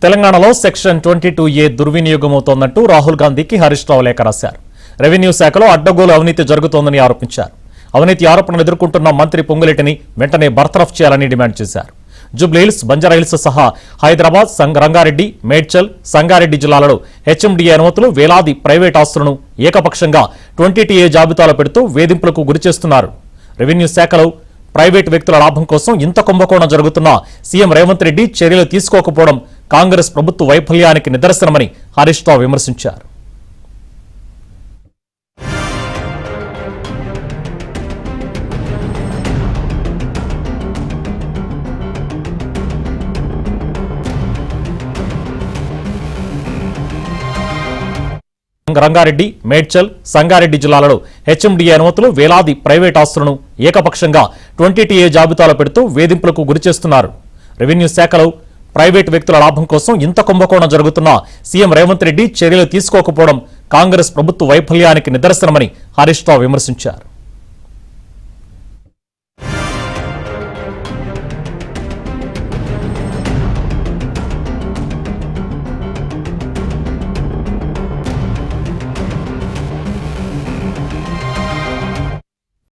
తెలంగాణలో section 22A దుర్వినియోగమవుతోందంటూ Rahul గాంధీకి హరీష్ రావు లేఖ రాశారు. రెవెన్యూ శాఖలో అడ్డగోలు అవినీతి జరుగుతోందని ఆరోపించారు. అవినీతి ఆరోపణలు ఎదుర్కొంటున్న మంత్రి పొంగులేటిని వెంటనే బర్తరఫ్ చేయాలని డిమాండ్ చేశారు. జూబ్లీహిల్స్, బంజారాహిల్స్ సహా హైదరాబాద్, రంగారెడ్డి, మేడ్చల్, సంగారెడ్డి జిల్లాలలో హెచ్ఎండిఏ అనుమతులు, వేలాది ప్రైవేట్ ఆస్తులను ఏకపక్షంగా 20TA జాబితాలో పెడుతూ వేధింపులకు గురిచేస్తున్నారు. రెవెన్యూ శాఖలో ప్రైవేటు వ్యక్తుల లాభం కోసం ఇంత కుంభకోణం జరుగుతున్నా సీఎం రేవంత్ రెడ్డి చర్యలు తీసుకోకపోవడం కాంగ్రెస్ ప్రభుత్వ వైఫల్యానికి నిదర్శనమని హరీష్ రావు విమర్శించారు. రంగారెడ్డి, మేడ్చల్, సంగారెడ్డి జిల్లాలలో హెచ్ఎండిఏ అనుమతులు, వేలాది ప్రైవేట్ ఆస్తులను ఏకపక్షంగా 20TA జాబితాలో పెడుతూ వేధింపులకు గురిచేస్తున్నారు. రెవెన్యూ శాఖలో ప్రైవేటు వ్యక్తుల లాభం కోసం ఇంత కుంభకోణం జరుగుతున్నా సీఎం రేవంత్ రెడ్డి చర్యలు తీసుకోకపోవడం కాంగ్రెస్ ప్రభుత్వ వైఫల్యానికి నిదర్శనమని హరీష్ రావు విమర్శించారు.